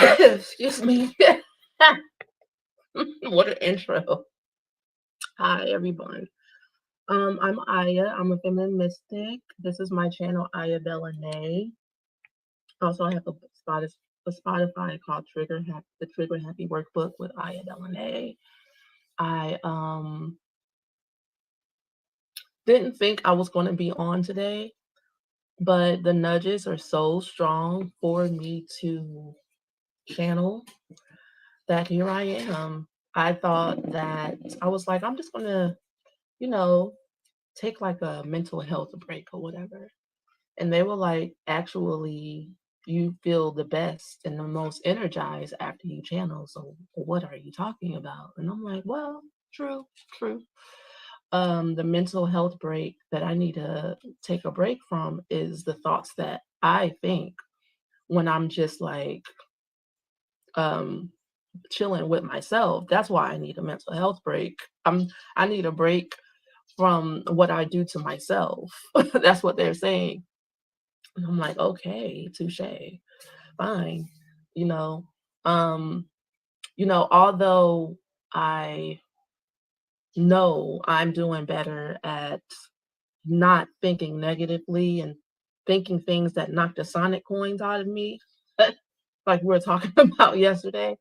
Excuse me. What an intro. Hi, everyone. I'm Aya. I'm a feminine mystic. This is my channel, Aya Delaney. Also, I have a Spotify called the Trigger Happy Workbook with Aya Delaney. I didn't think I was going to be on today, but the nudges are so strong for me to channel that here I am. I thought that I was like, I'm just gonna, you know, take like a mental health break or whatever. And they were like, actually, you feel the best and the most energized after you channel. So what are you talking about? And I'm like, well, true, true. The mental health break that I need to take a break from is the thoughts that I think when I'm just like um chilling with myself. That's why I need a mental health break. I need a break from what I do to myself. That's what they're saying. And I'm like, okay, touche, fine. You know, um, although I know I'm doing better at not thinking negatively and thinking things that knock the sonic coins out of me, like we were talking about yesterday,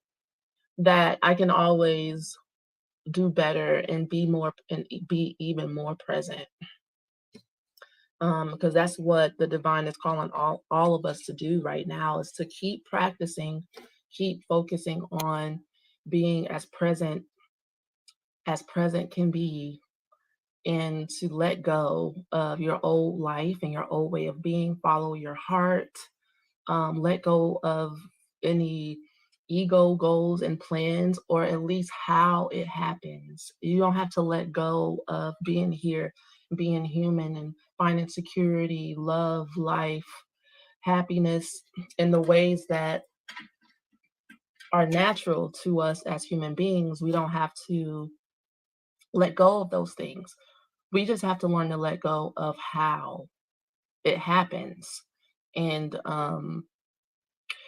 that I can always do better and be even more present. Because that's what the divine is calling all of us to do right now, is to keep practicing, keep focusing on being as present can be, and to let go of your old life and your old way of being, follow your heart, let go of any ego goals and plans, or at least how it happens. You don't have to let go of being here, being human, and finding security, love, life, happiness in the ways that are natural to us as human beings. We don't have to let go of those things. We just have to learn to let go of how it happens, and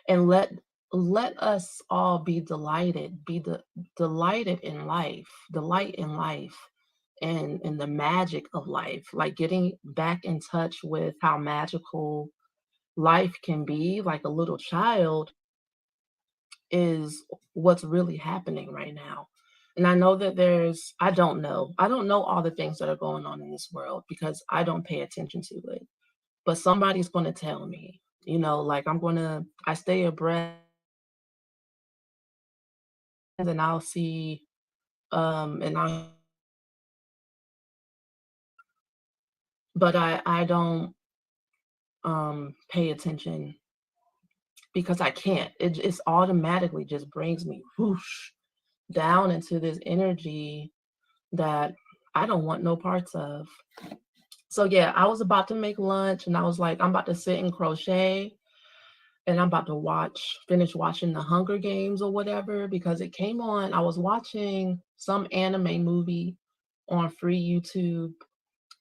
and let us all be delighted, delighted in life, delight in life, and in the magic of life, like getting back in touch with how magical life can be, like a little child, is what's really happening right now. And I know that I don't know all the things that are going on in this world because I don't pay attention to it, but somebody's going to tell me, like I stay abreast, and I'll see, and but I don't pay attention because I can't. It's automatically just brings me whoosh down into this energy that I don't want no parts of. So yeah, I was about to make lunch and I was like, I'm about to sit and crochet and I'm about to finish watching the Hunger Games or whatever, because it came on. I was watching some anime movie on free YouTube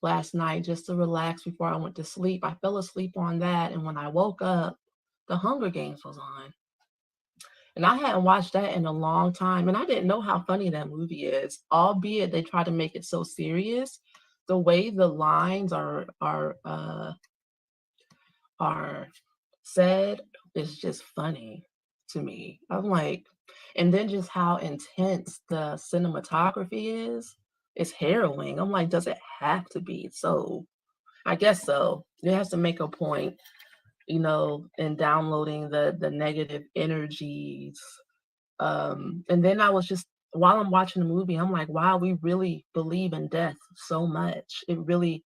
last night just to relax before I went to sleep. I fell asleep on that, and when I woke up, the Hunger Games was on. And I hadn't watched that in a long time, and I didn't know how funny that movie is, albeit they try to make it so serious. The way the lines are said is just funny to me. I'm like, and then just how intense the cinematography is. It's harrowing. I'm like, does it have to be so? I guess so. It has to make a point, in downloading the negative energies. And then I was just, while I'm watching the movie, I'm like, wow, we really believe in death so much. It really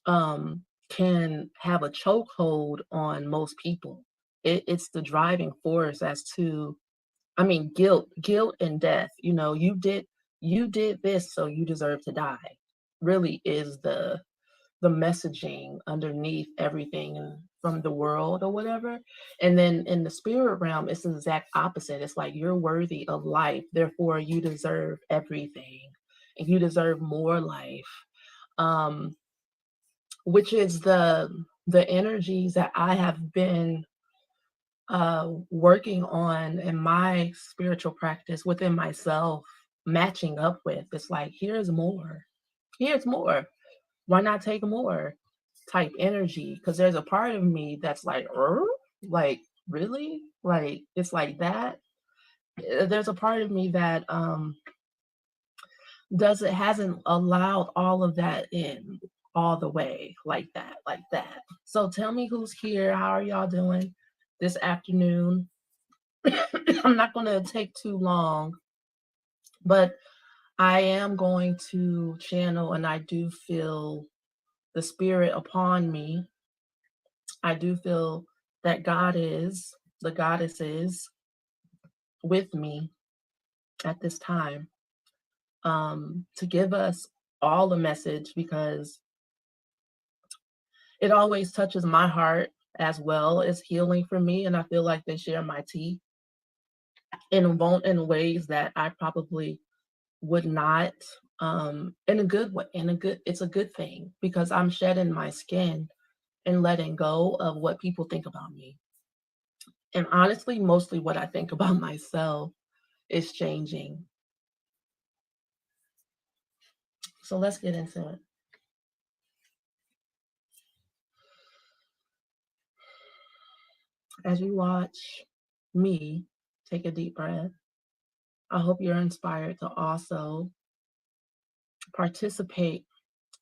can have a chokehold on most people. It's the driving force as to, I mean, guilt and death. You did this, so you deserve to die. Really is the messaging underneath everything from the world or whatever. And then in the spirit realm, it's the exact opposite. It's like, you're worthy of life, therefore you deserve everything, and you deserve more life. Um, which is the energies that I have been working on in my spiritual practice within myself, matching up with. It's like, here's more. Here's more. Why not take more type energy? Because there's a part of me that's like, really? Like, it's like that. There's a part of me that hasn't allowed all of that in all the way like that, like that. So tell me who's here. How are y'all doing this afternoon? I'm not going to take too long, but I am going to channel, and I do feel the spirit upon me. I do feel that the goddess is with me at this time, to give us all a message, because it always touches my heart as well as healing for me. And I feel like they share my tea in ways that I probably would not, in a good way. It's a good thing, because I'm shedding my skin and letting go of what people think about me. And honestly, mostly what I think about myself is changing. So let's get into it. As you watch me take a deep breath, I hope you're inspired to also participate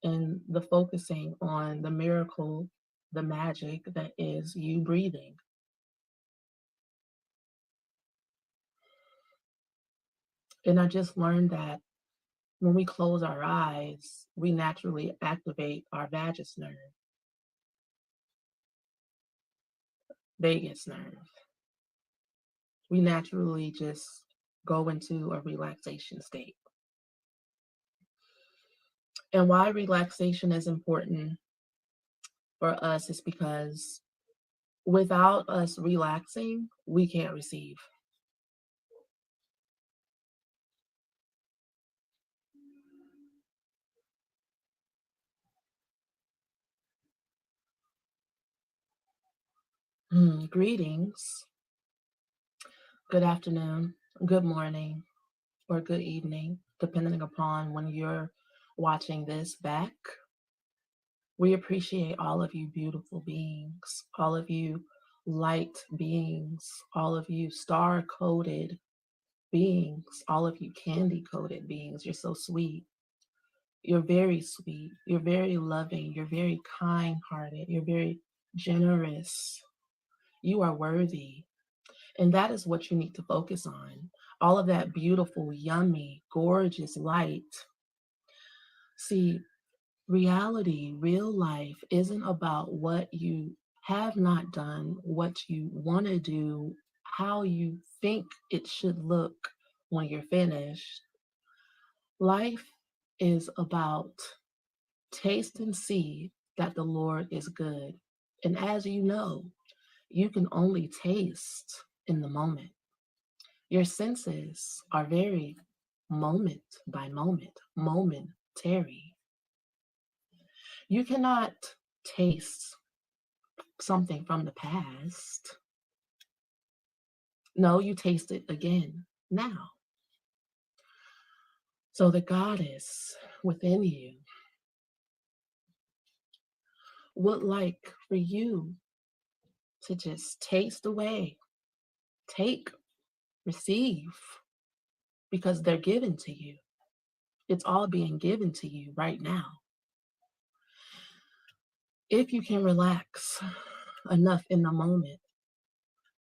in the focusing on the miracle, the magic that is you breathing. And I just learned that when we close our eyes, we naturally activate our vagus nerve. We naturally just go into a relaxation state. And why relaxation is important for us is because without us relaxing, we can't receive. Greetings, good afternoon, good morning, or good evening, depending upon when you're watching this back. We appreciate all of you beautiful beings, all of you light beings, all of you star coded beings, all of you candy coated beings. You're so sweet. You're very sweet. You're very loving. You're very kind hearted. You're very generous. You are worthy. And that is what you need to focus on. All of that beautiful, yummy, gorgeous light. See, reality, real life isn't about what you have not done, what you want to do, how you think it should look when you're finished. Life is about taste and see that the Lord is good. And as you know, you can only taste in the moment. Your senses are very moment by moment, momentary. You cannot taste something from the past. No, you taste it again now. So the goddess within you would like for you to just taste away, take, receive, because they're given to you. It's all being given to you right now. If you can relax enough in the moment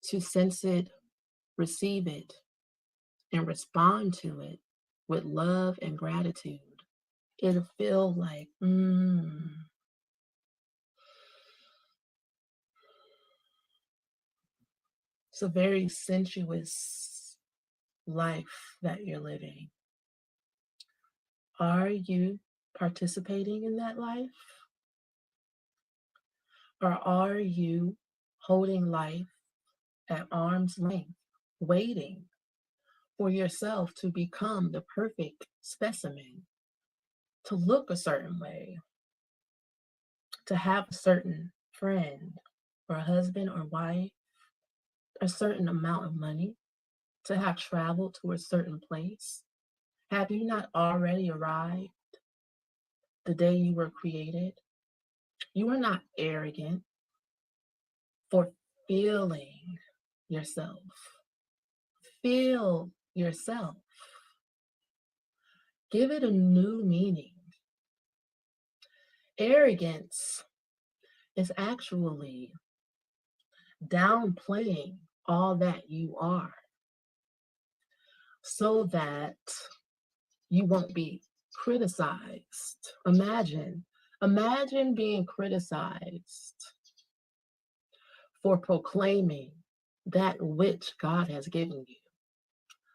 to sense it, receive it, and respond to it with love and gratitude, it'll feel like, It's a very sensuous life that you're living. Are you participating in that life? Or are you holding life at arm's length, waiting for yourself to become the perfect specimen, to look a certain way, to have a certain friend or husband or wife, a certain amount of money, to have traveled to a certain place? Have you not already arrived the day you were created? You are not arrogant for feeling yourself. Feel yourself. Give it a new meaning. Arrogance is actually downplaying all that you are so that you won't be criticized. Imagine being criticized for proclaiming that which God has given you.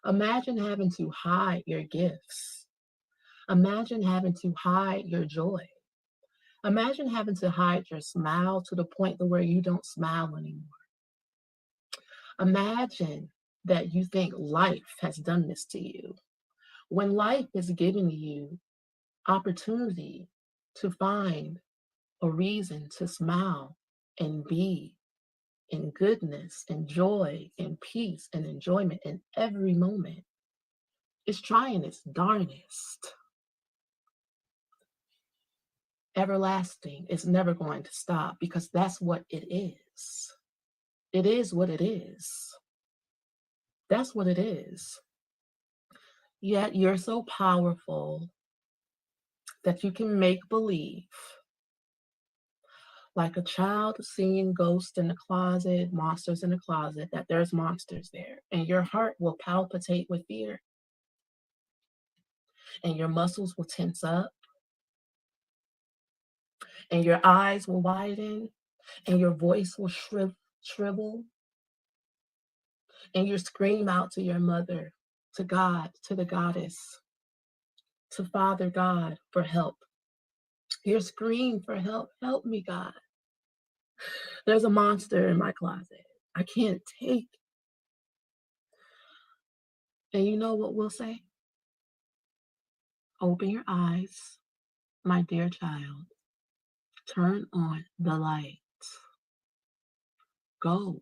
Imagine having to hide your gifts. Imagine having to hide your joy. Imagine having to hide your smile to the point where you don't smile anymore. Imagine that you think life has done this to you, when life is giving you opportunity to find a reason to smile and be in goodness and joy and peace and enjoyment in every moment. It's trying its darnest. Everlasting is never going to stop, because that's what it is. It is what it is. That's what it is. Yet you're so powerful that you can make believe, like a child seeing ghosts in the closet, monsters in the closet, that there's monsters there. And your heart will palpitate with fear. And your muscles will tense up. And your eyes will widen. And your voice will shrivel. And you scream out to your mother, to God, to the goddess, to Father God for help. You scream for help. Help me, God. There's a monster in my closet. I can't take. And you know what we'll say? Open your eyes, my dear child. Turn on the light. Go.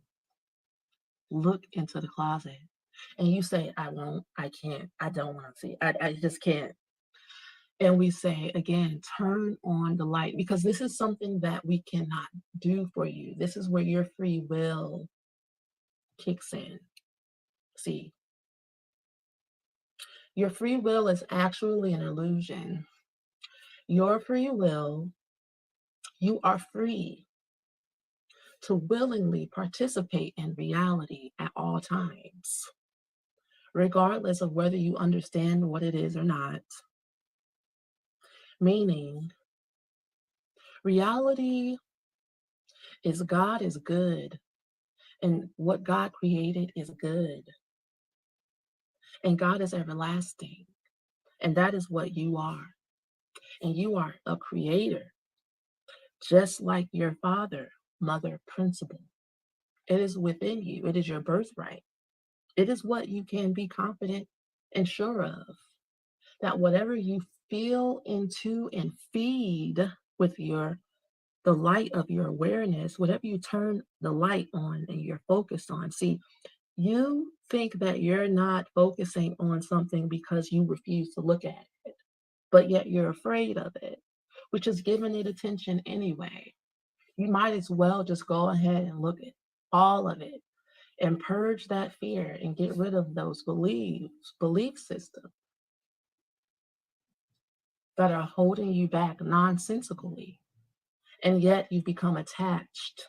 Look into the closet. And you say, I won't, I can't, I don't want to see. I just can't. And we say, again, turn on the light, because this is something that we cannot do for you. This is where your free will kicks in. See, your free will is actually an illusion. Your free will, you are free to willingly participate in reality at all times, regardless of whether you understand what it is or not. Meaning, reality is God is good, and what God created is good, and God is everlasting, and that is what you are. And you are a creator, just like your father, mother, principal. It is within you. It is your birthright. It is what you can be confident and sure of, that whatever you feel into and feed with the light of your awareness, whatever you turn the light on and you're focused on. See, you think that you're not focusing on something because you refuse to look at it, but yet you're afraid of it, which is giving it attention anyway. You might as well just go ahead and look at all of it and purge that fear and get rid of those belief systems that are holding you back nonsensically. And yet you've become attached.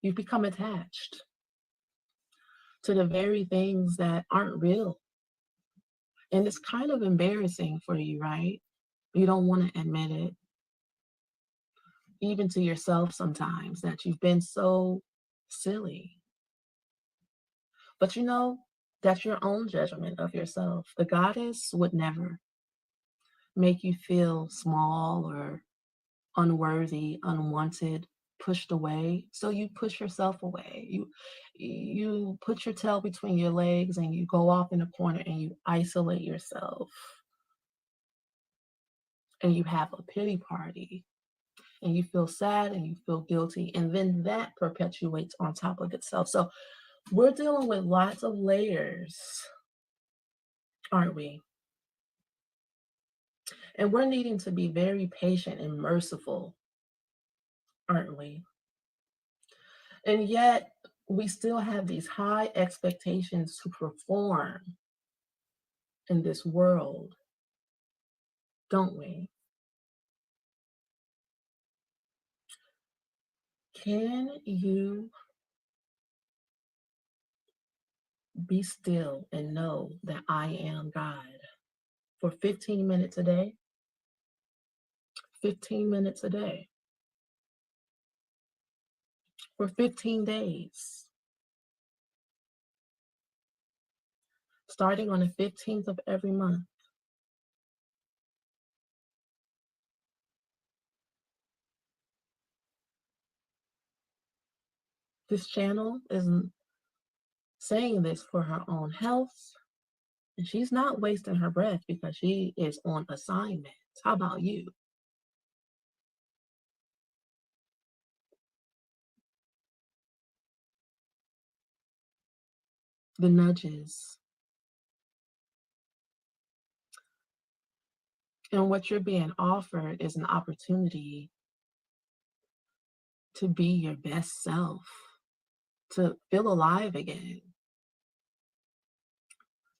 You've become attached to the very things that aren't real. And it's kind of embarrassing for you, right? You don't want to admit it, even to yourself sometimes, that you've been so silly. But you know, that's your own judgment of yourself. The goddess would never make you feel small or unworthy, unwanted, pushed away. So you push yourself away. You put your tail between your legs and you go off in a corner and you isolate yourself. And you have a pity party. And you feel sad and you feel guilty. And then that perpetuates on top of itself. So We're dealing with lots of layers, aren't we? And we're needing to be very patient and merciful, aren't we? And yet, we still have these high expectations to perform in this world, don't we? Can you be still and know that I am God for 15 minutes a day? 15 minutes a day for 15 days, starting on the 15th of every month. This channel is saying this for her own health, and she's not wasting her breath because she is on assignment. How about you? The nudges. And what you're being offered is an opportunity to be your best self, to feel alive again,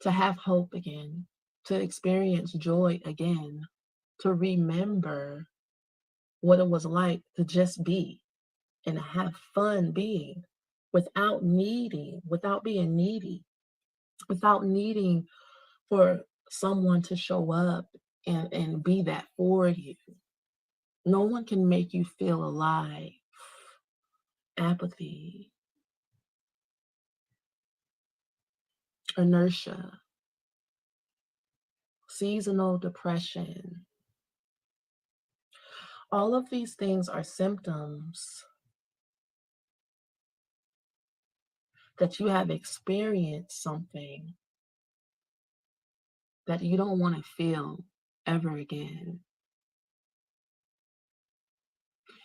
to have hope again, to experience joy again, to remember what it was like to just be and have fun being without being needy, without needing for someone to show up and be that for you. No one can make you feel alive. Apathy, inertia, seasonal depression. All of these things are symptoms that you have experienced something that you don't want to feel ever again.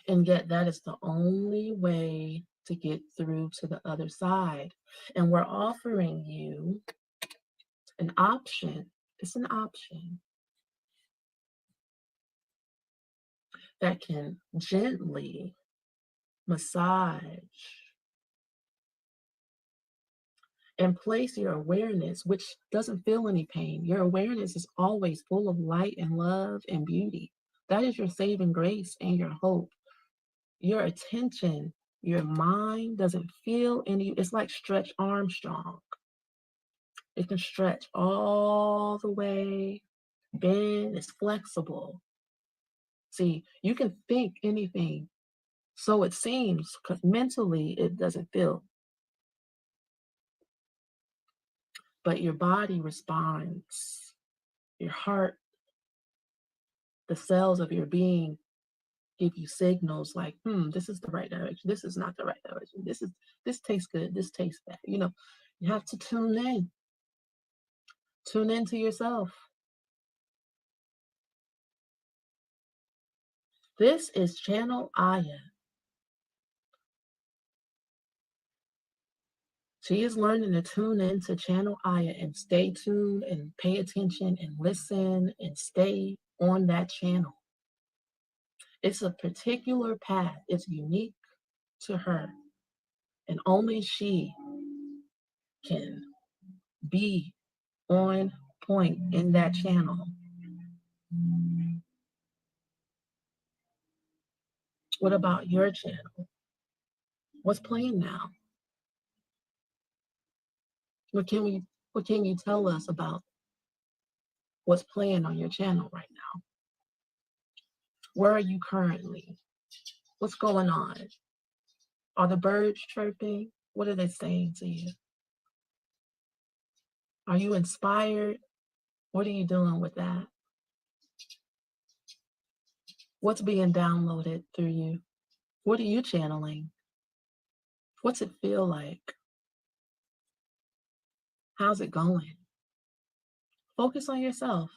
And yet, that is the only way to get through to the other side. And we're offering you an option. It's an option that can gently massage and place your awareness, which doesn't feel any pain. Your awareness is always full of light and love and beauty. That is your saving grace and your hope. Your attention, your mind doesn't feel any, it's like Stretch Armstrong. It can stretch all the way, bend, it's flexible. See, you can think anything, so it seems, because mentally it doesn't feel. But your body responds. Your heart, the cells of your being give you signals like, this is the right direction. This is not the right direction. This tastes good. This tastes bad. You have to tune in. Tune into yourself. This is Channel Aya. She is learning to tune into Channel Aya and stay tuned and pay attention and listen and stay on that channel. It's a particular path. It's unique to her. And only she can be on point in that channel. What about your channel? What's playing now? What can you tell us about what's playing on your channel right now? Where are you currently? What's going on? Are the birds chirping? What are they saying to you? Are you inspired? What are you doing with that? What's being downloaded through you? What are you channeling? What's it feel like? How's it going? Focus on yourself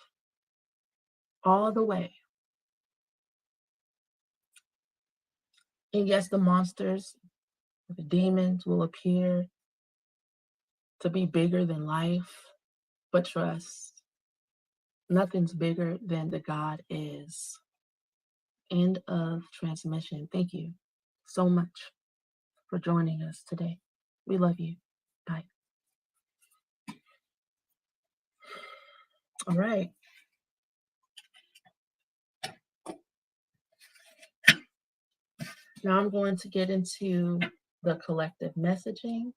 all the way. And yes, the monsters, the demons will appear to be bigger than life, but trust. Nothing's bigger than the God is. End of transmission. Thank you so much for joining us today. We love you. Bye. All right. Now I'm going to get into the collective messaging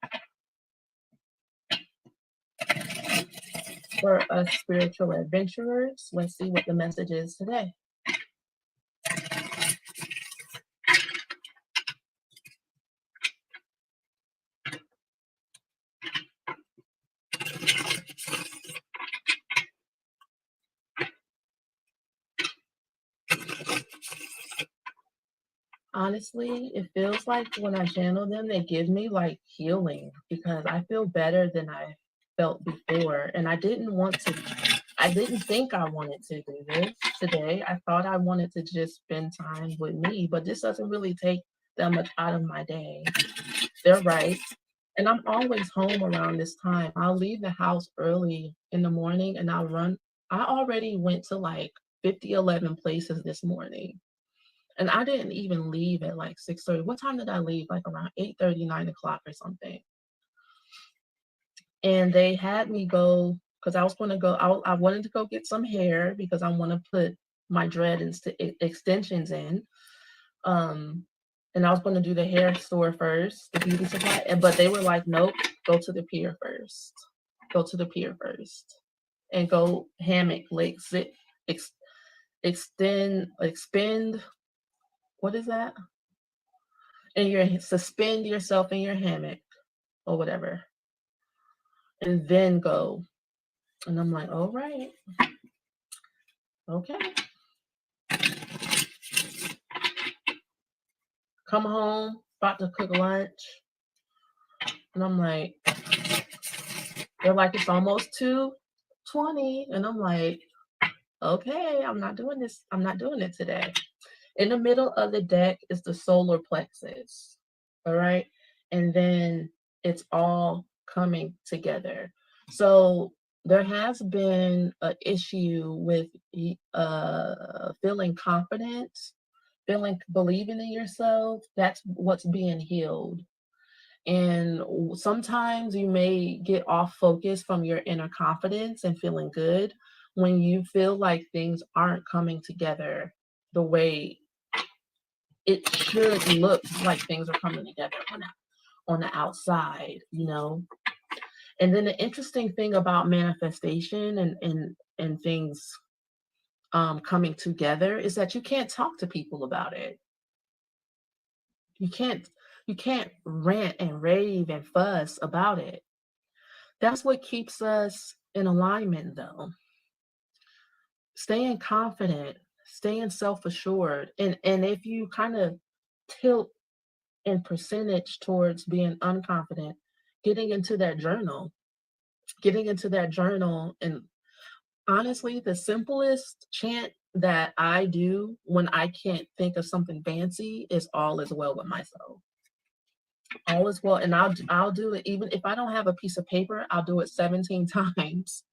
for us spiritual adventurers. Let's see what the message is today. Honestly, it feels like when I channel them, they give me like healing because I feel better than I felt before. And I didn't think I wanted to do this today. I thought I wanted to just spend time with me, but this doesn't really take that much out of my day. They're right. And I'm always home around this time. I'll leave the house early in the morning and I'll run. I already went to like 11 places this morning. And I didn't even leave at like 6:30. What time did I leave? Like around 8:30, 9 o'clock or something. And they had me go, because I was going to go, I wanted to go get some hair because I want to put my dread extensions in. And I was going to do the hair store first, the beauty supply. But they were like, nope, go to the pier first. Go to the pier first. And go hammock, like, expend, what is that? And you suspend yourself in your hammock or whatever, and then go. And I'm like, all right, okay. Come home, about to cook lunch, and I'm like, they're like, it's almost 2:20, and I'm like, okay, I'm not doing this. I'm not doing it today. In the middle of the deck is the solar plexus, all right? And then it's all coming together. So there has been an issue with feeling confident, believing in yourself. That's what's being healed. And sometimes you may get off focus from your inner confidence and feeling good when you feel like things aren't coming together the way it should look like things are coming together on the outside, you know. And then the interesting thing about manifestation and things coming together is that you can't talk to people about it. You can't rant and rave and fuss about it. That's what keeps us in alignment, though. Staying confident, staying self-assured, and if you kind of tilt in percentage towards being unconfident, getting into that journal, and honestly, the simplest chant that I do when I can't think of something fancy is all is well with my soul. All is well, and I'll do it even if I don't have a piece of paper. I'll do it 17 times.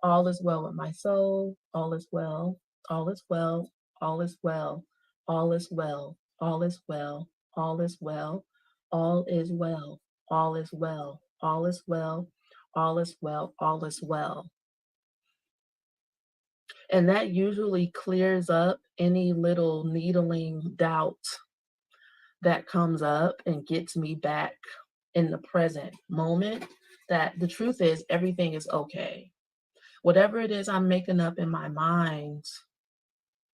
All is well with my soul. All is well. All is well. All is well. All is well. All is well. All is well. All is well. All is well. All is well. All is well. All is well. And that usually clears up any little needling doubt that comes up and gets me back in the present moment, that the truth is everything is okay. Whatever it is I'm making up in my mind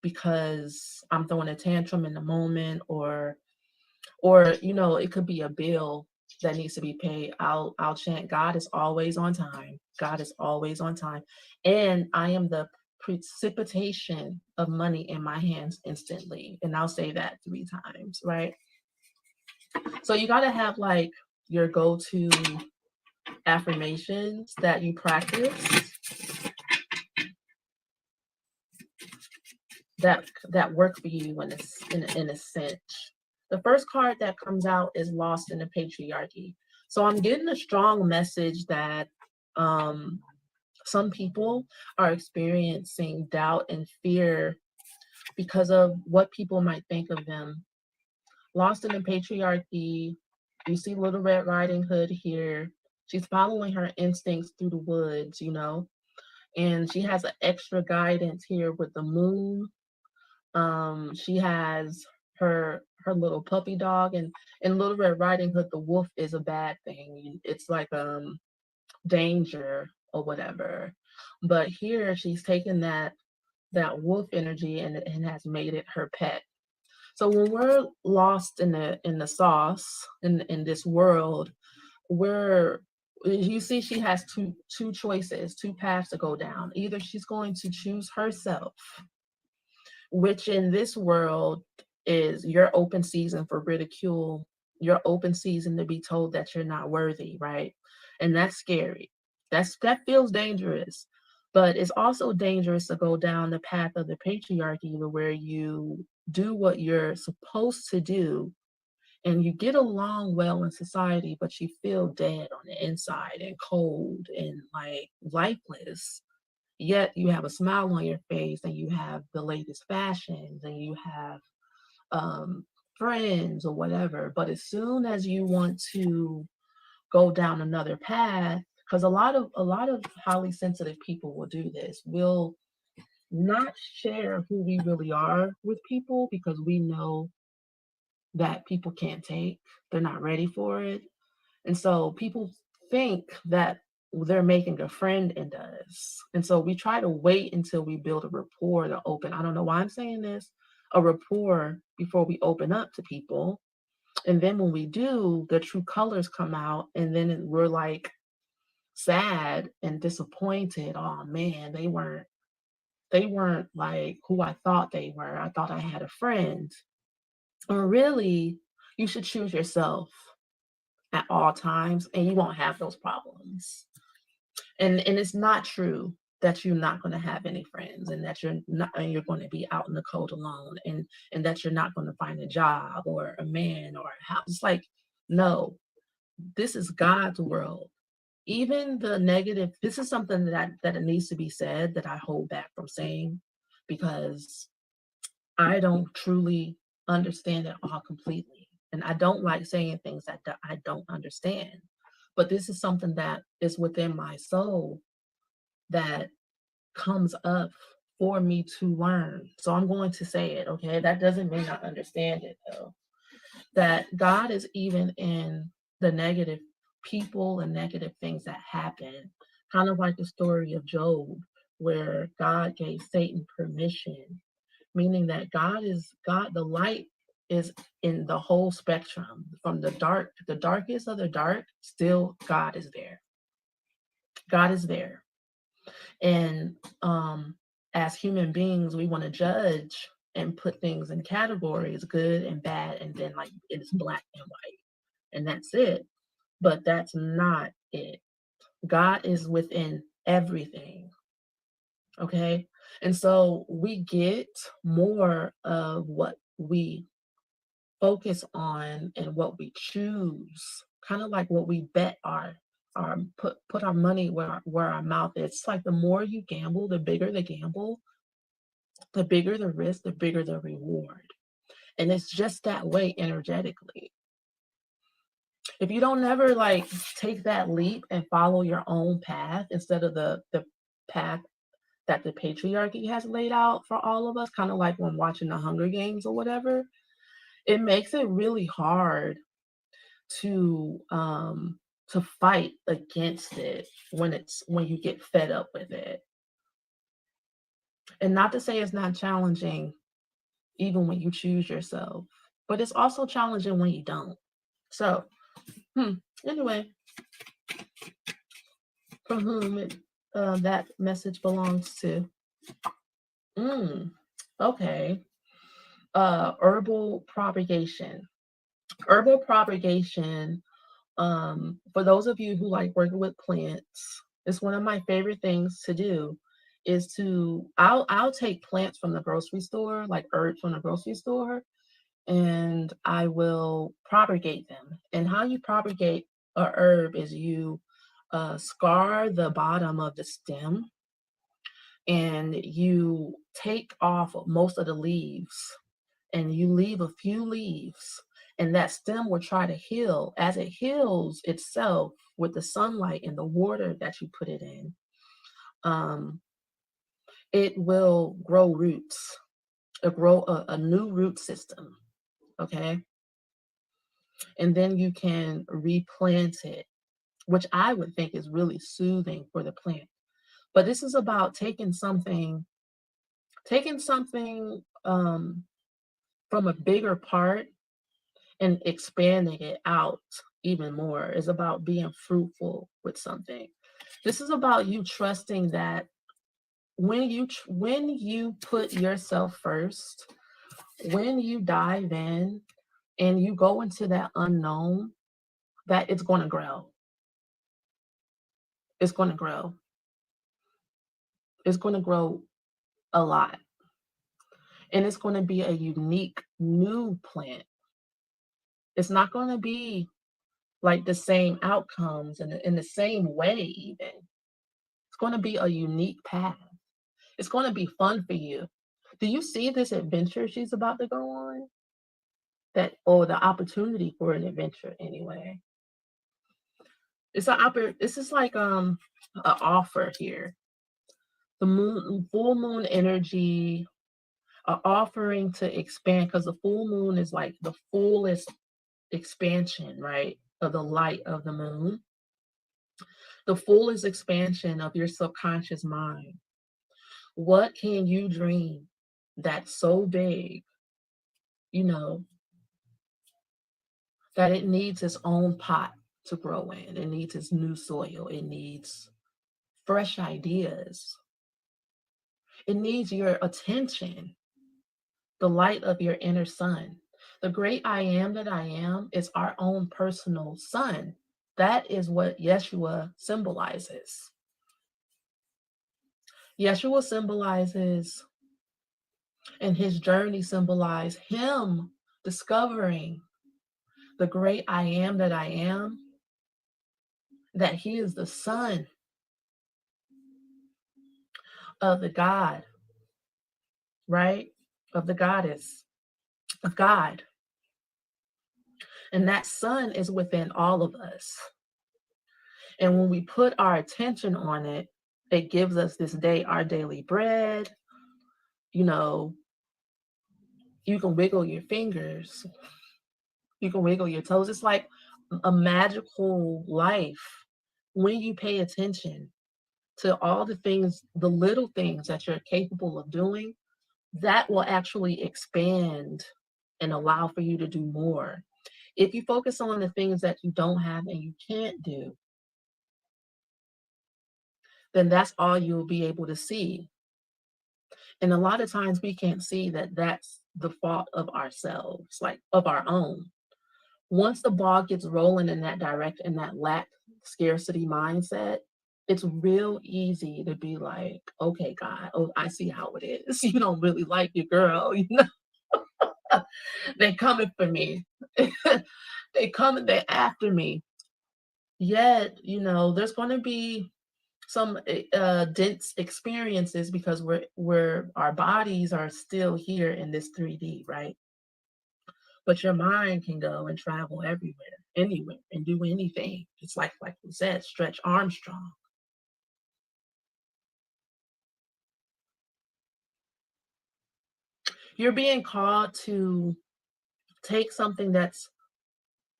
because I'm throwing a tantrum in the moment, or you know, it could be a bill that needs to be paid. I'll chant, God is always on time. God is always on time. And I am the precipitation of money in my hands instantly. And I'll say that 3 times, right? So you got to have like your go-to affirmations that you practice that work for you in a sense. The first card that comes out is Lost in the Patriarchy. So I'm getting a strong message that some people are experiencing doubt and fear because of what people might think of them. Lost in the patriarchy, you see Little Red Riding Hood here. She's following her instincts through the woods, and she has an extra guidance here with the moon. She has her little puppy dog, and in Little Red Riding Hood, the wolf is a bad thing. It's like danger or whatever. But here she's taken that wolf energy and has made it her pet. So when we're lost in the sauce in this world, we're you see she has two choices, two paths to go down. Either she's going to choose herself, which in this world is your open season for ridicule, your open season to be told that you're not worthy, right? And that's scary. That feels dangerous. But it's also dangerous to go down the path of the patriarchy where you do what you're supposed to do and you get along well in society, but you feel dead on the inside and cold and like lifeless. Yet you have a smile on your face and you have the latest fashions and you have um, friends or whatever. But as soon as you want to go down another path, because a lot of highly sensitive people will do this, will not share who we really are with people because we know that people can't take, they're not ready for it. And so people think that they're making a friend in us. And so we try to wait until we build a rapport to open. I don't know why I'm saying this, a rapport before we open up to people. And then when we do, the true colors come out, and then we're like sad and disappointed. Oh man, they weren't like who I thought they were. I thought I had a friend. Or really, you should choose yourself at all times and you won't have those problems. And it's not true that you're not going to have any friends and that you're going to be out in the cold alone and that you're not going to find a job or a man or a house. It's like, no, this is God's world. Even the negative, this is something that it needs to be said that I hold back from saying because I don't truly understand it all completely. And I don't like saying things that I don't understand. But this is something that is within my soul that comes up for me to learn. So I'm going to say it, okay? That doesn't mean I understand it though. That God is even in the negative people and negative things that happen. Kind of like the story of Job, where God gave Satan permission, meaning that God, the light is in the whole spectrum from the darkest of the dark, still God is there. God is there. And as human beings, we want to judge and put things in categories, good and bad, and then like it's black and white, and that's it. But that's not it. God is within everything. Okay. And so we get more of what we focus on and what we choose, kind of like what we bet our put our money where our mouth is. It's like the more you gamble, the bigger the gamble, the bigger the risk, the bigger the reward. And it's just that way energetically. If you don't ever like take that leap and follow your own path instead of the path that the patriarchy has laid out for all of us, kind of like when watching the Hunger Games or whatever, it makes it really hard to fight against it when you get fed up with it. And not to say it's not challenging even when you choose yourself, but it's also challenging when you don't. So anyway, from whom that message belongs to. Okay. Herbal propagation. Herbal propagation, for those of you who like working with plants, it's one of my favorite things to do is I'll take plants from the grocery store, like herbs from the grocery store, and I will propagate them. And how you propagate a herb is you scar the bottom of the stem and you take off most of the leaves and you leave a few leaves, and that stem will try to heal. As it heals itself with the sunlight and the water that you put it in, it will grow roots, grow a new root system, okay? And then you can replant it, which I would think is really soothing for the plant. But this is about taking something from a bigger part and expanding it out even more. It's about being fruitful with something. This is about you trusting that when you put yourself first, when you dive in and you go into that unknown, that it's going to grow. It's going to grow. It's going to grow a lot. And it's going to be a unique new plant. It's not going to be like the same outcomes and in the same way even. It's going to be a unique path. It's going to be fun for you. Do you see this adventure she's about to go on? Or the opportunity for an adventure anyway. This is like an offer here. The full moon energy, an offering to expand, because the full moon is like the fullest expansion, right, of the light of the moon. The fullest expansion of your subconscious mind. What can you dream that's so big, that it needs its own pot to grow in? It needs its new soil. It needs fresh ideas. It needs your attention, the light of your inner sun. The great I am that I am is our own personal sun. That is what Yeshua symbolizes. Yeshua symbolizes, and his journey symbolized him discovering the great I am that I am, that he is the son of the God, right? Of the goddess, of God. And that son is within all of us. And when we put our attention on it, it gives us this day our daily bread. You can wiggle your fingers. You can wiggle your toes. It's like a magical life when you pay attention to all the things, the little things that you're capable of doing. That will actually expand and allow for you to do more. If you focus on the things that you don't have and you can't do, then that's all you'll be able to see. And a lot of times we can't see that that's the fault of ourselves, like of our own. Once the ball gets rolling in that direction, in that lack scarcity mindset, it's real easy to be like, okay, God, oh, I see how it is. You don't really like your girl, They're coming for me. They're after me. Yet, there's going to be some dense experiences because our bodies are still here in this 3D, right? But your mind can go and travel everywhere, anywhere, and do anything. It's like we said, Stretch Armstrong. You're being called to take something that's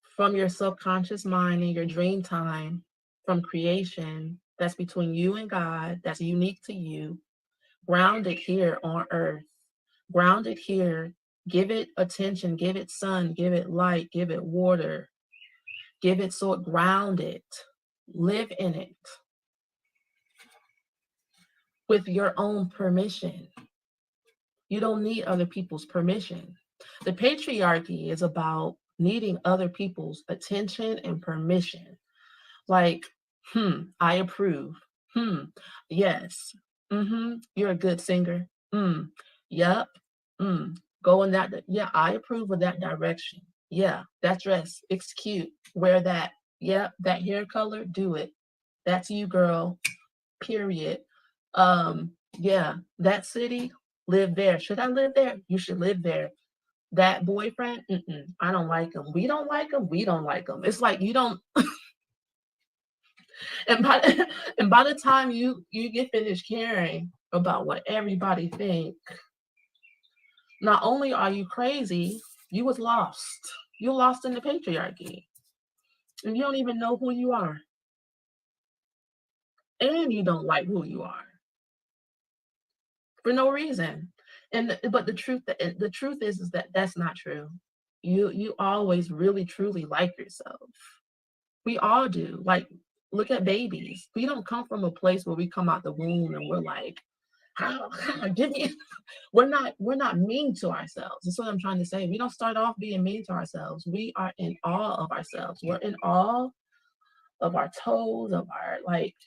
from your subconscious mind in your dream time, from creation, that's between you and God, that's unique to you, ground it here on earth, ground it here, give it attention, give it sun, give it light, give it water, give it so it ground it, live in it with your own permission. You don't need other people's permission. The patriarchy is about needing other people's attention and permission. Like, I approve. Yes. You're a good singer. Yep. Go in that. Yeah, I approve of that direction. Yeah, that dress, it's cute. Wear that. Yep, that hair color, do it. That's you, girl. Period. Yeah, that city, live there. Should I live there? You should live there. That boyfriend, I don't like him. We don't like him. We don't like him. It's like you don't. And by and by the time you get finished caring about what everybody think, not only are you crazy, you was lost. You're lost in the patriarchy, and you don't even know who you are, and you don't like who you are for no reason. And but the truth is that that's not true. You always really truly like yourself. We all do. Like, look at babies. We don't come from a place where we come out the womb and we're like, give me. We're not mean to ourselves. That's what I'm trying to say. We don't start off being mean to ourselves. We are in awe of ourselves. We're in awe of our toes, of our like.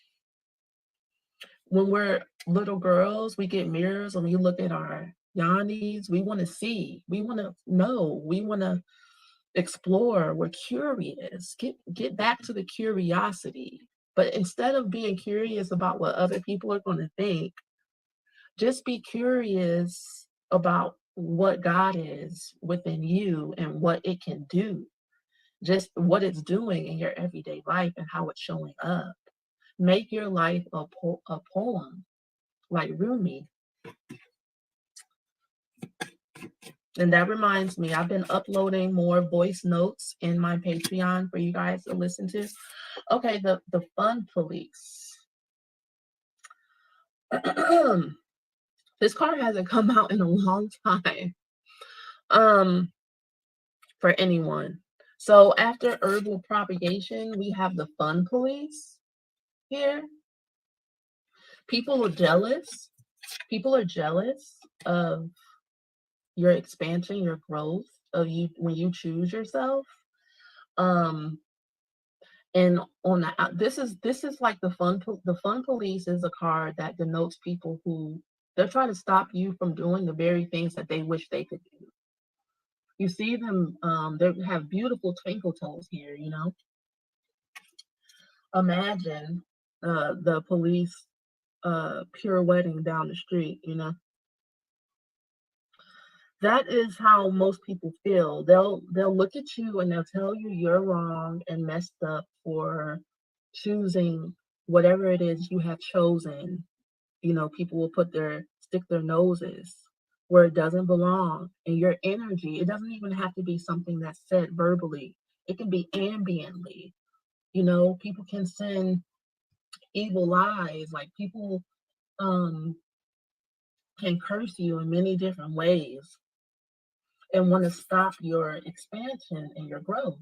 When we're little girls, we get mirrors and we look at our yanis. We want to see. We want to know. We want to explore. We're curious. Get back to the curiosity. But instead of being curious about what other people are going to think, just be curious about what God is within you and what it can do. Just what it's doing in your everyday life and how it's showing up. Make your life a poem, like Rumi. And that reminds me, I've been uploading more voice notes in my Patreon for you guys to listen to. Okay, the fun police. This card hasn't come out in a long time. For anyone. So after herbal propagation, we have the fun police here. People are jealous. People are jealous of your expansion, your growth, of you when you choose yourself. And on the this is like the fun police is a card that denotes people who they're trying to stop you from doing the very things that they wish they could do. You see them, they have beautiful twinkle toes here, you know. Imagine the police pirouetting down the street, you know. That is how most people feel. They'll look at you and they'll tell you you're wrong and messed up for choosing whatever it is you have chosen. You know, people will stick their noses where it doesn't belong. And your energy, it doesn't even have to be something that's said verbally. It can be ambiently. You know, people can send evil eyes, like people can curse you in many different ways and want to stop your expansion and your growth.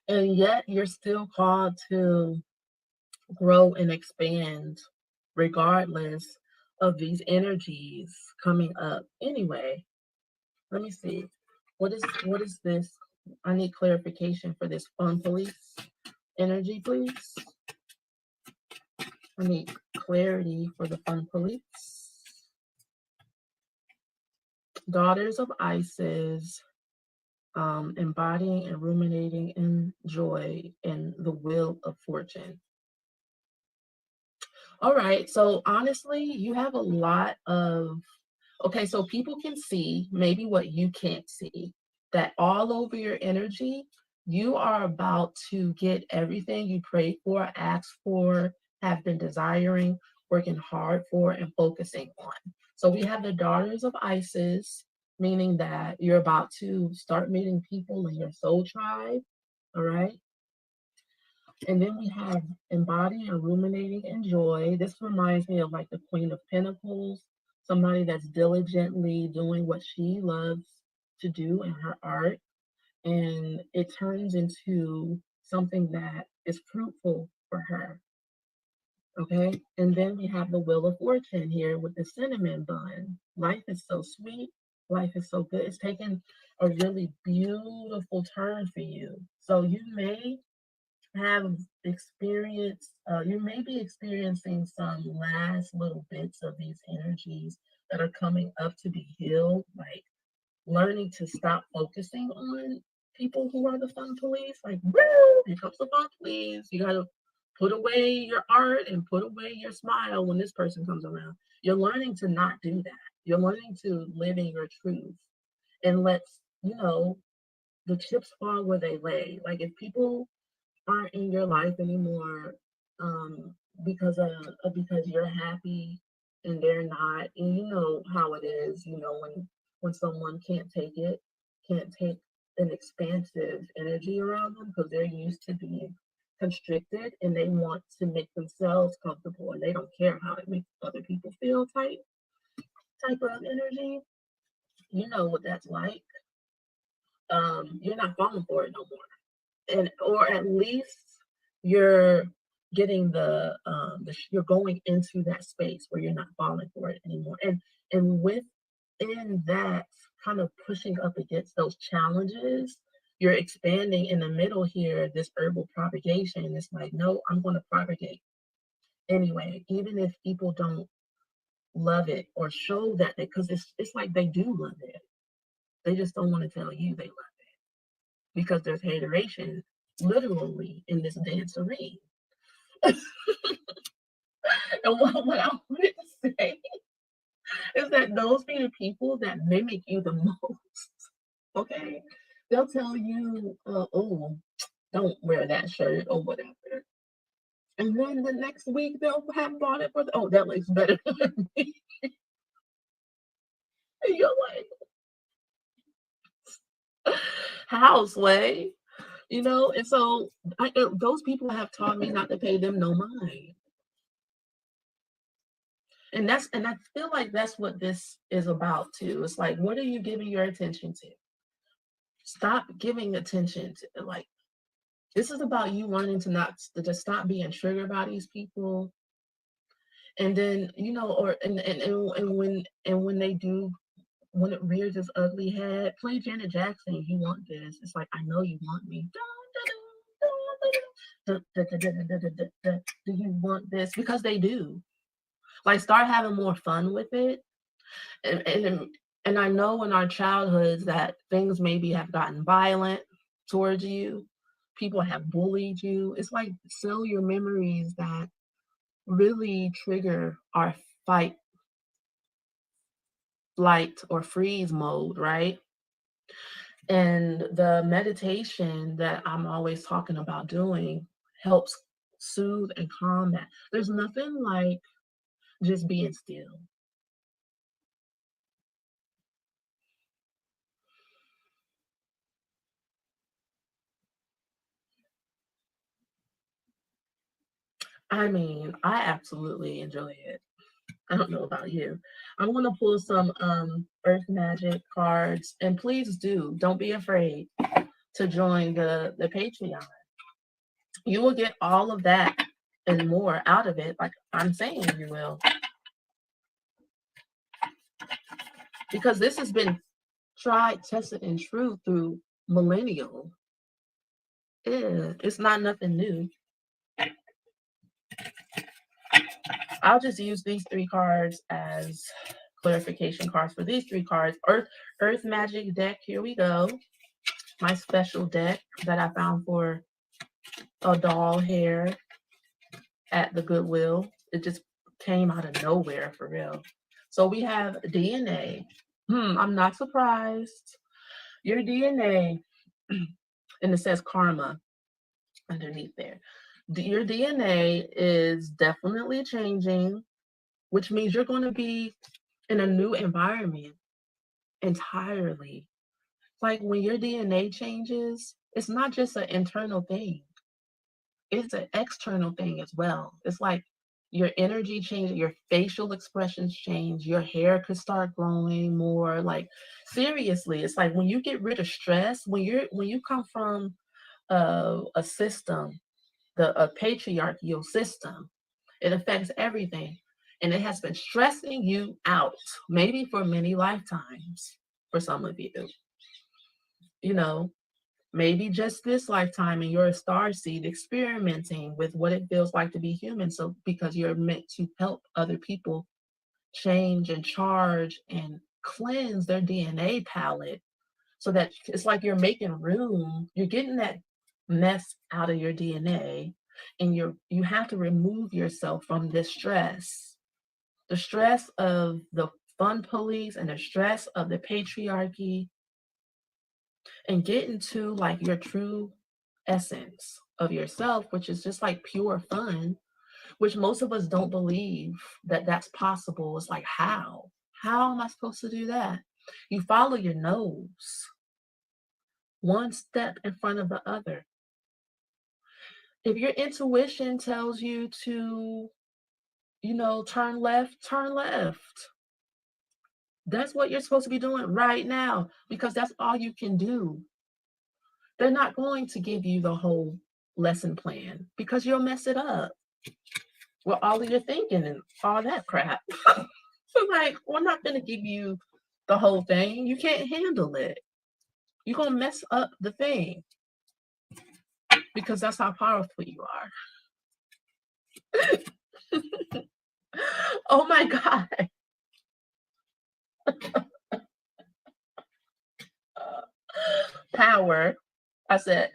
And yet you're still called to grow and expand regardless of these energies coming up. Anyway, let me see. What is this? I need clarification for this fun police energy, please. I need clarity for the fun police. Daughters of Isis, embodying and ruminating in joy and the wheel of fortune. All right, so honestly, you have a lot of, okay, so people can see maybe what you can't see, that all over your energy, you are about to get everything you prayed for, asked for, have been desiring, working hard for, and focusing on. So we have the daughters of Isis, meaning that you're about to start meeting people in your soul tribe, all right? And then we have embodying and ruminating in joy. This reminds me of like the Queen of Pentacles, somebody that's diligently doing what she loves to do in her art. And it turns into something that is fruitful for her. Okay. And then we have the Wheel of Fortune here with the cinnamon bun. Life is so sweet. Life is so good. It's taken a really beautiful turn for you. So you may have experienced, you may be experiencing some last little bits of these energies that are coming up to be healed, like learning to stop focusing on people who are the fun police. Like, woo, here comes the fun police. You gotta put away your art and put away your smile when this person comes around. You're learning to not do that. You're learning to live in your truth and let, you know, the chips fall where they lay. Like if people aren't in your life anymore, um, because you're happy and they're not, and you know how it is, you know, when someone can't take an expansive energy around them because they're used to being constricted and they want to make themselves comfortable and they don't care how it makes other people feel type of energy. You know what that's like. You're not falling for it no more, and or at least you're getting you're going into that space where you're not falling for it anymore, and within that kind of pushing up against those challenges, you're expanding in the middle here. This herbal propagation is like, no, I'm going to propagate anyway, even if people don't love it or show that, because it's like they do love it. They just don't want to tell you they love it because there's hateration literally in this dancery. And what I wanted to say is that those be the people that mimic you the most. Okay, they'll tell you, "Oh, don't wear that shirt" or whatever, and then the next week they'll have bought it for oh, that looks better than me. And you're like, "How, Sway?" You know, and so those people have taught me not to pay them no mind. And I feel like that's what this is about too. It's like, what are you giving your attention to? Stop giving attention to, like, this is about you learning to just stop being triggered by these people. And then, you know, or and when they do, when it rears its ugly head, play Janet Jackson. You want this. It's like, I know you want me. Do you want this? Because they do. Like, start having more fun with it. And I know in our childhoods that things maybe have gotten violent towards you. People have bullied you. It's like cellular memories that really trigger our fight, flight, or freeze mode, right? And the meditation that I'm always talking about doing helps soothe and calm that. There's nothing like just being still. I mean, I absolutely enjoy it. I don't know about you. I'm gonna pull some Earth Magic cards, and please don't be afraid to join the Patreon. You will get all of that and more out of it, like I'm saying you will, because this has been tried, tested, and true through millennial. Yeah, it's not nothing new. I'll just use these three cards as clarification cards for these three cards. Earth Magic deck, here we go. My special deck that I found for a doll hair at the Goodwill. It just came out of nowhere for real. So we have DNA. I'm not surprised. Your DNA, and it says karma underneath there. Your DNA is definitely changing, which means you're going to be in a new environment entirely. Like when your DNA changes, it's not just an internal thing, it's an external thing as well. It's like your energy changes, your facial expressions change, your hair could start growing more. Like seriously, it's like when you get rid of stress, when you come from a system, a patriarchal system, it affects everything. And it has been stressing you out, maybe for many lifetimes for some of you. You know, maybe just this lifetime and you're a star seed experimenting with what it feels like to be human. So because you're meant to help other people change and charge and cleanse their DNA palette so that it's like you're making room, you're getting that mess out of your DNA, and you have to remove yourself from this stress. The stress of the fun police and the stress of the patriarchy, and get into like your true essence of yourself, which is just like pure fun, which most of us don't believe that that's possible. It's like, how am I supposed to do that? You follow your nose, one step in front of the other. If your intuition tells you to, turn left, turn left. That's what you're supposed to be doing right now, because that's all you can do. They're not going to give you the whole lesson plan because you'll mess it up with all of your thinking and all that crap. So like, we're not going to give you the whole thing. You can't handle it. You're going to mess up the thing because that's how powerful you are. Oh my God. Power. I said,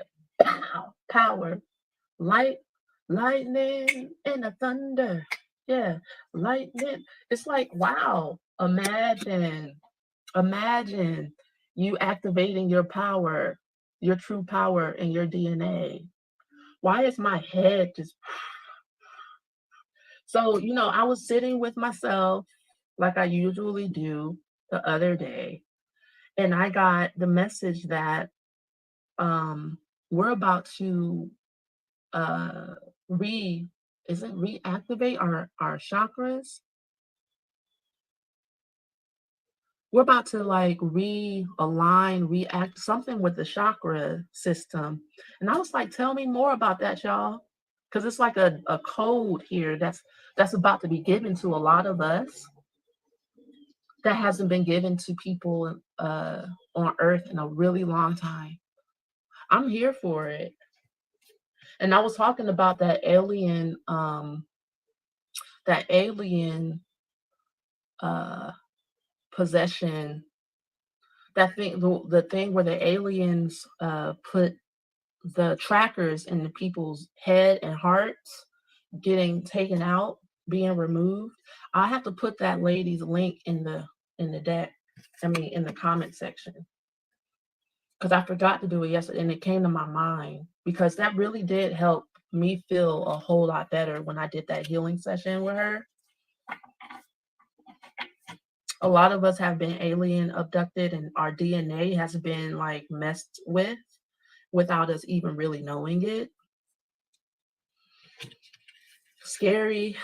power. Lightning and the thunder. Yeah, lightning. It's like, wow. Imagine you activating your power, your true power in your DNA. Why is my head just... So, I was sitting with myself like I usually do the other day, and I got the message that we're about to reactivate our chakras. We're about to like realign, react something with the chakra system. And I was like, tell me more about that, y'all. Because it's like a code here that's about to be given to a lot of us that hasn't been given to people on Earth in a really long time. I'm here for it. And I was talking about that alien possession, that thing, the thing where the aliens put the trackers in the people's head and hearts, getting taken out, being removed. I have to put that lady's link in the deck. In the comment section, because I forgot to do it yesterday, and it came to my mind because that really did help me feel a whole lot better when I did that healing session with her. A lot of us have been alien abducted, and our DNA has been like messed with without us even really knowing it. Scary,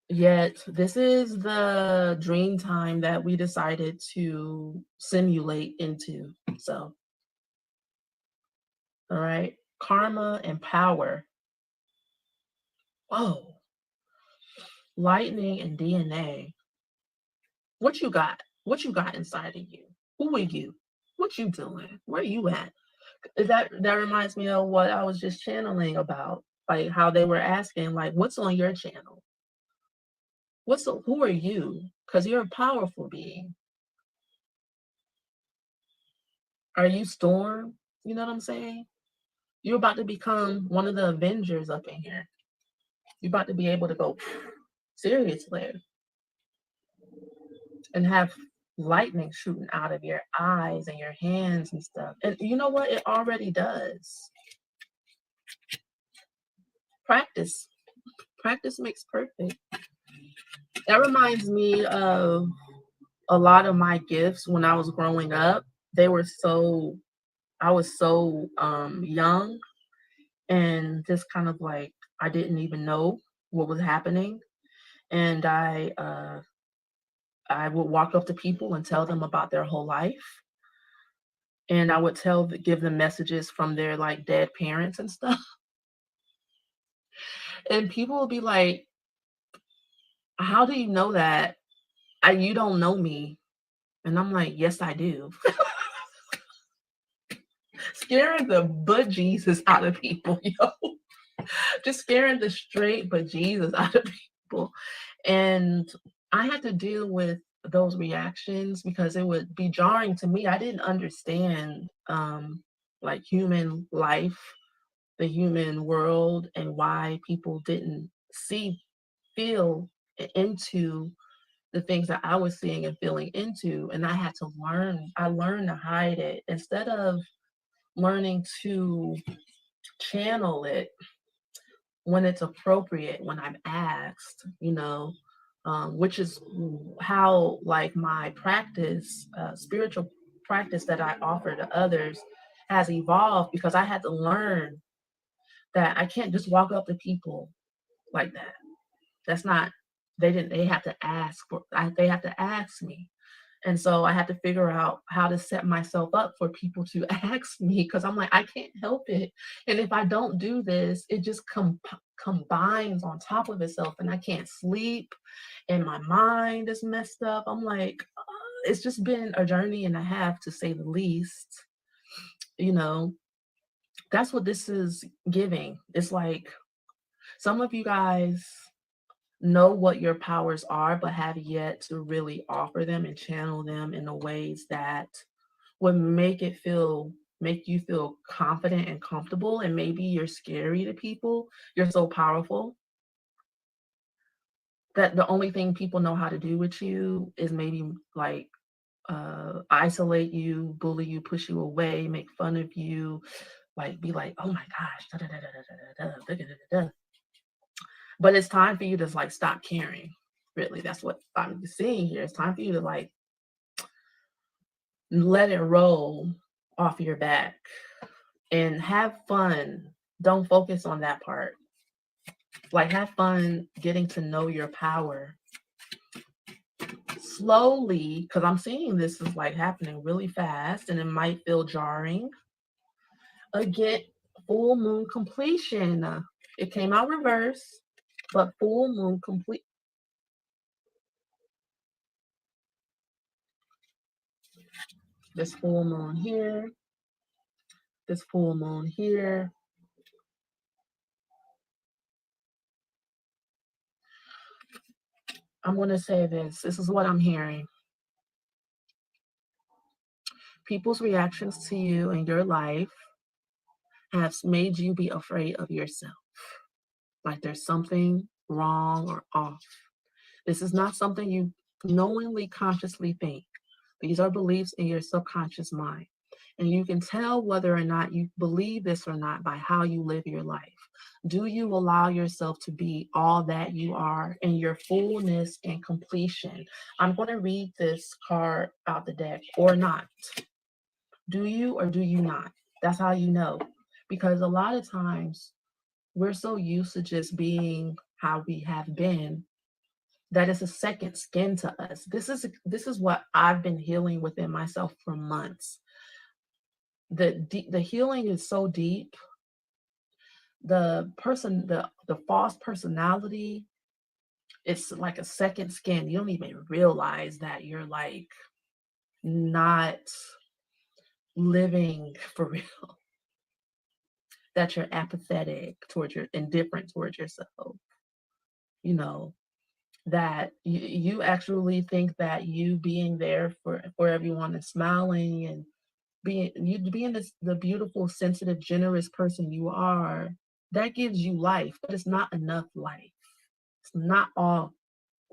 yet this is the dream time that we decided to simulate into. So, all right, karma and power. Whoa, lightning and DNA. What you got? What you got inside of you? Who are you? What you doing? Where you at? That reminds me of what I was just channeling about, like how they were asking, like, what's on your channel? Who are you? Because you're a powerful being. Are you Storm? You know what I'm saying? You're about to become one of the Avengers up in here. You're about to be able to go seriously and have lightning shooting out of your eyes and your hands and stuff. And you know what? It already does. Practice. Practice makes perfect. That reminds me of a lot of my gifts when I was growing up. I was so young, and just kind of like I didn't even know what was happening. And I would walk up to people and tell them about their whole life. And I would give them messages from their like dead parents and stuff. And people would be like, how do you know that? You don't know me. And I'm like, yes, I do. Scaring the bejesus out of people, yo. Just scaring the straight bejesus out of people. And I had to deal with those reactions because it would be jarring to me. I didn't understand like human life, the human world, and why people didn't see, feel into the things that I was seeing and feeling into. And I had to learn. I learned to hide it instead of learning to channel it when it's appropriate, when I'm asked, which is how like my practice, spiritual practice that I offer to others has evolved, because I had to learn that I can't just walk up to people like that. That's not, they have to ask they have to ask me. And so I had to figure out how to set myself up for people to ask me, because I'm like, I can't help it. And if I don't do this, it just combines on top of itself, and I can't sleep, and my mind is messed up. I'm like, it's just been a journey and a half, to say the least. You know, that's what this is giving. It's like some of you guys know what your powers are, but have yet to really offer them and channel them in the ways that would make you feel confident and comfortable. And maybe you're scary to people. You're so powerful that the only thing people know how to do with you is maybe like isolate you, bully you, push you away, make fun of you, like be like, oh my gosh, da, da, da, da, da, da, da, da, da, da. But it's time for you to like stop caring. Really, that's what I'm seeing here. It's time for you to like let it roll off your back and have fun. Don't focus on that part. Like, have fun getting to know your power slowly, because I'm seeing this is like happening really fast, and it might feel jarring. Again, full moon completion. It came out reverse, but full moon complete. This full moon here, this full moon here. I'm going to say this. This is what I'm hearing. People's reactions to you in your life have made you be afraid of yourself. Like there's something wrong or off. This is not something you knowingly, consciously think. These are beliefs in your subconscious mind. And you can tell whether or not you believe this or not by how you live your life. Do you allow yourself to be all that you are in your fullness and completion? I'm going to read this card out the deck, or not. Do you or do you not? That's how you know. Because a lot of times we're so used to just being how we have been that it's a second skin to us. This is what I've been healing within myself for months. The healing is so deep. The false personality, it's like a second skin. You don't even realize that you're like not living for real. That you're apathetic towards indifferent towards yourself. You know, that you actually think that you being there for everyone and smiling and being the beautiful, sensitive, generous person you are, that gives you life, but it's not enough life. It's not all.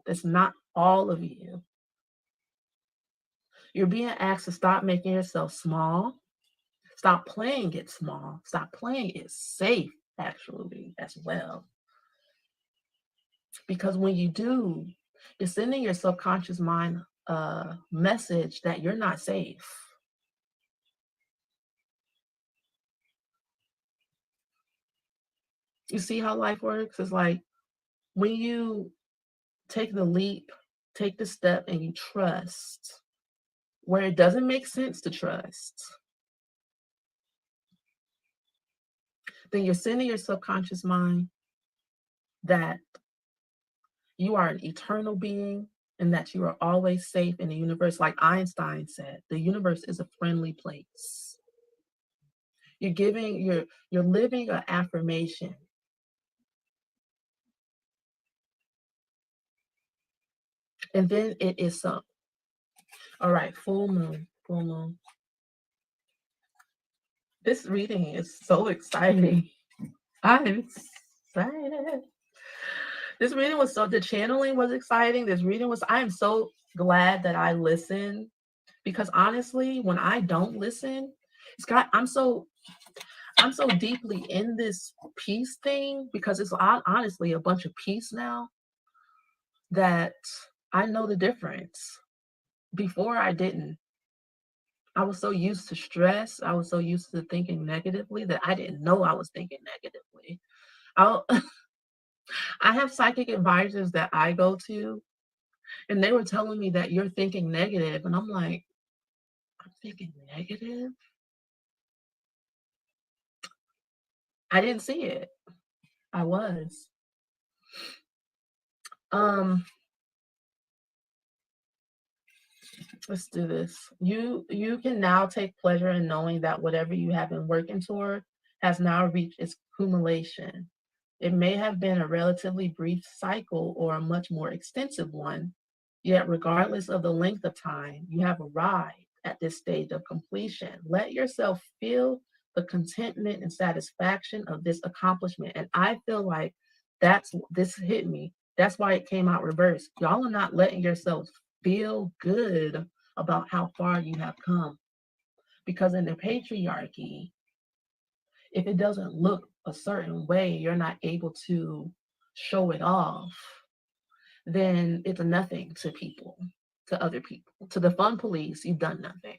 It's not all of you. You're being asked to stop making yourself small. Stop playing it small. Stop playing it safe, actually, as well. Because when you do, you're sending your subconscious mind a message that you're not safe. You see how life works? It's like when you take the leap, take the step, and you trust where it doesn't make sense to trust, then you're sending your subconscious mind that you are an eternal being and that you are always safe in the universe. Like Einstein said, the universe is a friendly place. You're living an affirmation. And then it is so. All right, full moon, full moon. This reading is so exciting. I'm excited. This reading was the channeling was exciting. I am so glad that I listened because honestly, when I don't listen, I'm so deeply in this peace thing because it's honestly a bunch of peace now that I know the difference. Before I didn't. I was so used to stress. I was so used to thinking negatively that I didn't know I was thinking negatively. I'll, I have psychic advisors that I go to, and they were telling me that you're thinking negative. And I'm like, I'm thinking negative? I didn't see it. I was. Um, let's do this. You can now take pleasure in knowing that whatever you have been working toward has now reached its accumulation. It may have been a relatively brief cycle or a much more extensive one, yet regardless of the length of time, you have arrived at this stage of completion. Let yourself feel the contentment and satisfaction of this accomplishment. And I feel like this hit me. That's why it came out reversed. Y'all are not letting yourselves feel good about how far you have come. Because in the patriarchy, if it doesn't look a certain way, you're not able to show it off, then it's nothing to people, to other people. To the fun police, you've done nothing.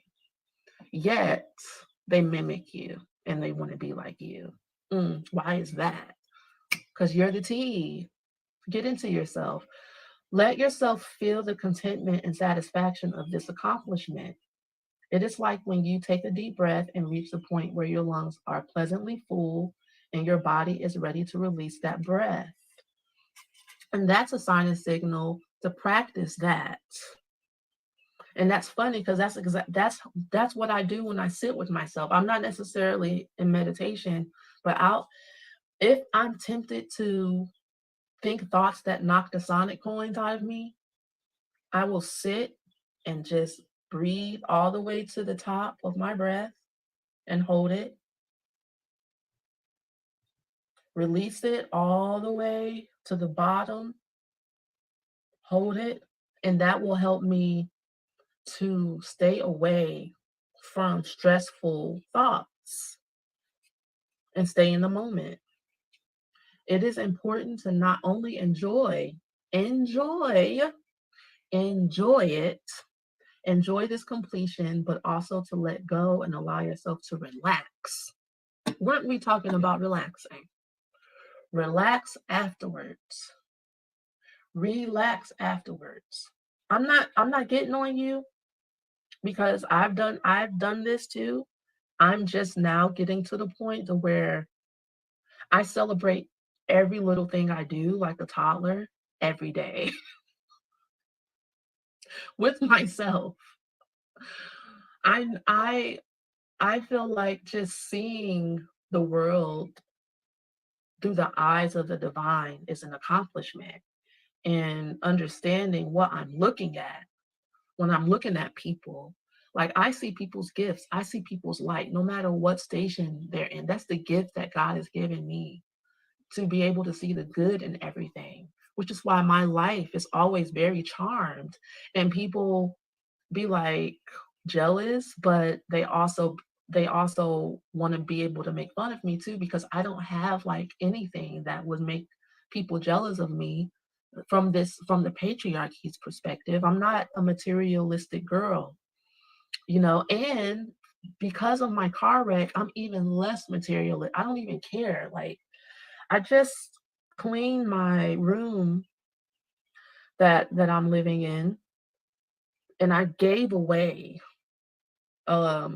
Yet they mimic you and they want to be like you. Why is that? Because you're the T. Get into yourself. Let yourself feel the contentment and satisfaction of this accomplishment. It is like when you take a deep breath and reach the point where your lungs are pleasantly full and your body is ready to release that breath. And that's a sign and signal to practice that. And that's funny because that's what I do when I sit with myself. I'm not necessarily in meditation, but if I'm tempted to think thoughts that knock the sonic coins out of me, I will sit and just breathe all the way to the top of my breath and hold it. Release it all the way to the bottom, hold it, and that will help me to stay away from stressful thoughts and stay in the moment. It is important to not only enjoy it, enjoy this completion, but also to let go and allow yourself to relax. Weren't we talking about relaxing? Relax afterwards. Relax afterwards. I'm not getting on you because I've done this too. I'm just now getting to the point to where I celebrate every little thing I do like a toddler every day with myself. I I I feel like just seeing the world through the eyes of the divine is an accomplishment, and understanding what I'm looking at when I'm looking at people. Like I see people's gifts, I see people's light, no matter what station they're in. That's the gift that God has given me, to be able to see the good in everything, which is why my life is always very charmed. And people be like jealous, but they also want to be able to make fun of me too, because I don't have like anything that would make people jealous of me from the patriarchy's perspective. I'm not a materialistic girl, and because of my car wreck, I'm even less materialistic. I don't even care. Like I just cleaned my room that I'm living in, and I gave away a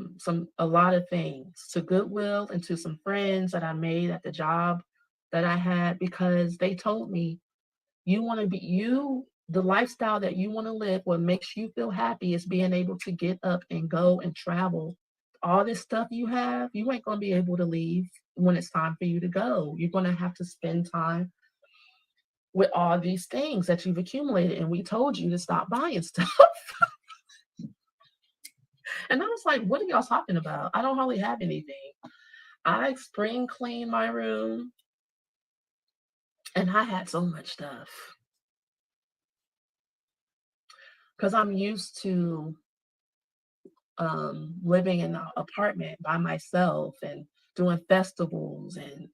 lot of things to Goodwill and to some friends that I made at the job that I had, because they told me, you want to be you the lifestyle that you want to live, what makes you feel happy is being able to get up and go and travel. All this stuff you have, you ain't going to be able to leave when it's time for you to go. You're going to have to spend time with all these things that you've accumulated, and we told you to stop buying stuff. And I was like, what are y'all talking about? I don't hardly have anything. I spring cleaned my room and I had so much stuff because I'm used to living in an apartment by myself and doing festivals and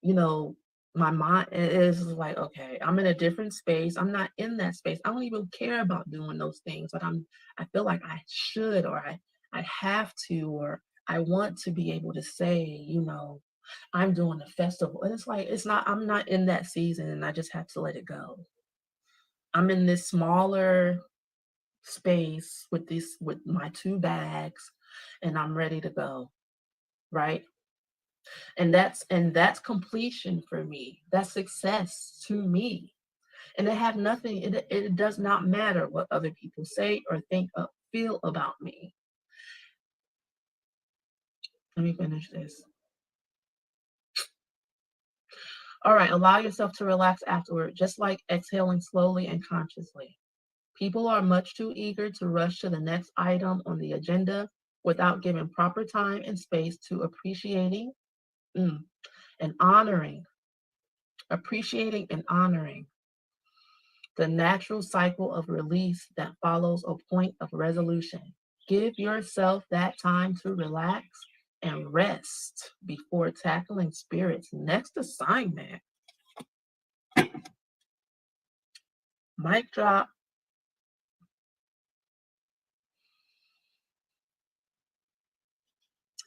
you know, my mind is like, okay, I'm in a different space. I'm not in that space. I don't even care about doing those things, but I feel like I should, or I have to, or I want to be able to say, I'm doing a festival. And it's like, I'm not in that season and I just have to let it go. I'm in this smaller space with my 2 bags and I'm ready to go. Right. And that's completion for me. That's success to me. And it does not matter what other people say or think or feel about me. Let me finish this. All right, allow yourself to relax afterward, just like exhaling slowly and consciously. People are much too eager to rush to the next item on the agenda without giving proper time and space to and honoring, appreciating and honoring the natural cycle of release that follows a point of resolution. Give yourself that time to relax and rest before tackling spirit's next assignment. Mic drop.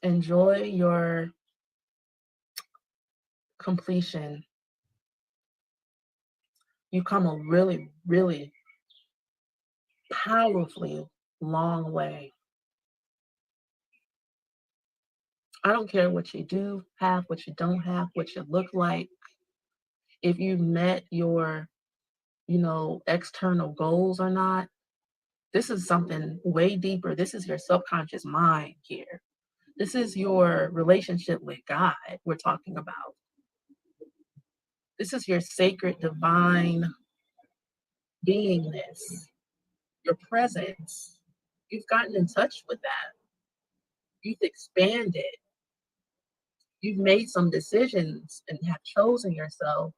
Enjoy your completion. You come a really, really powerfully long way. I don't care what you do, have, what you don't have, what you look like. If you met your, external goals or not, this is something way deeper. This is your subconscious mind here. This is your relationship with God we're talking about. This is your sacred divine beingness, your presence. You've gotten in touch with that. You've expanded. You've made some decisions and have chosen yourself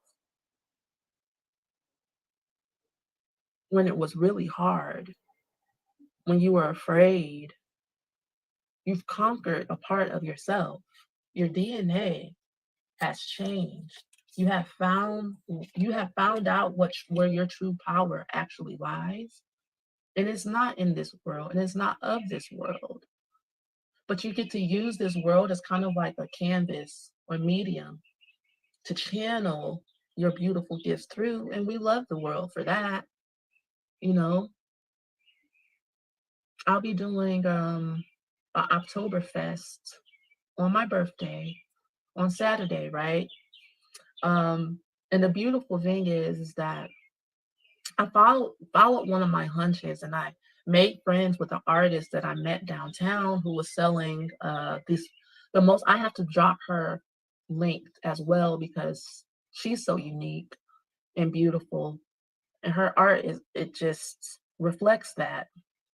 when it was really hard, when you were afraid. You've conquered a part of yourself. Your DNA has changed. You have found out where your true power actually lies. And it's not in this world, and it's not of this world. But you get to use this world as kind of like a canvas or medium to channel your beautiful gifts through. And we love the world for that. You know, I'll be doing a Oktoberfest on my birthday on Saturday, right? And the beautiful thing is that I followed one of my hunches and I made friends with an artist that I met downtown who was selling these the most. I have to drop her link as well because she's so unique and beautiful and her art it just reflects that.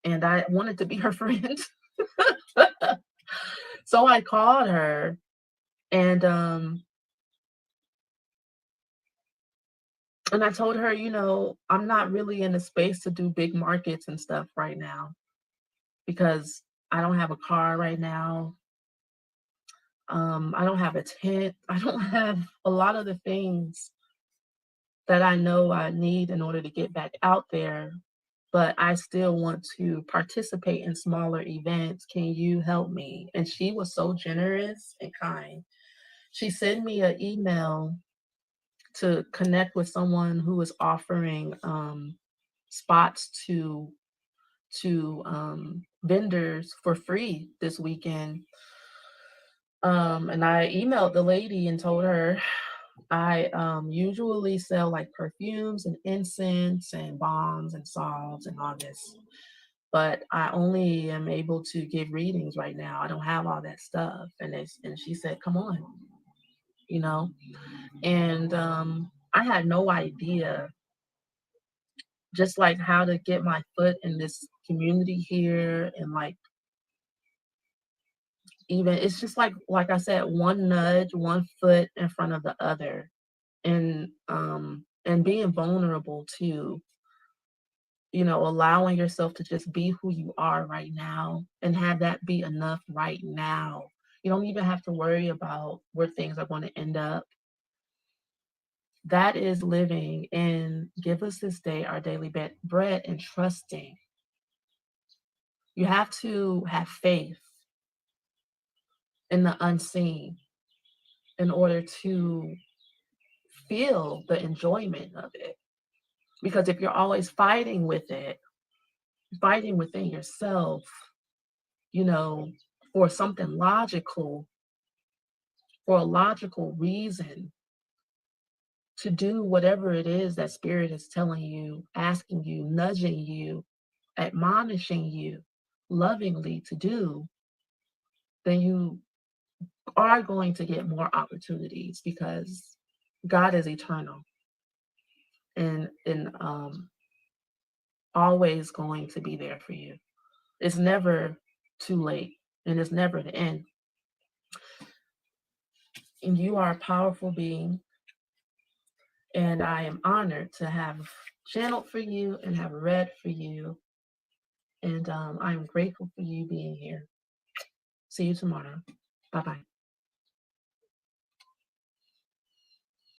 And I wanted to be her friend. So I called her and I told her, I'm not really in a space to do big markets and stuff right now because I don't have a car right now. I don't have a tent. I don't have a lot of the things that I know I need in order to get back out there, but I still want to participate in smaller events. Can you help me? And she was so generous and kind. She sent me an email to connect with someone who is offering spots to vendors for free this weekend. And I emailed the lady and told her I usually sell like perfumes and incense and balms and salves and all this, but I only am able to give readings right now. I don't have all that stuff. And she said, "Come on," you know. And I had no idea just like how to get my foot in this community here and like even it's just like I said, one nudge, one foot in front of the other, and being vulnerable to, allowing yourself to just be who you are right now and have that be enough right now. You don't even have to worry about where things are going to end up. That is living in give us this day our daily bread and trusting. You have to have faith in the unseen in order to feel the enjoyment of it. Because if you're always fighting with it, fighting within yourself, you know, for something logical, for a logical reason to do whatever it is that spirit is telling you, asking you, nudging you, admonishing you lovingly to do, then you are going to get more opportunities because God is eternal and always going to be there for you. It's never too late and it's never the end. And you are a powerful being, and I am honored to have channeled for you and have read for you. And I'm grateful for you being here. See you tomorrow. Bye-bye.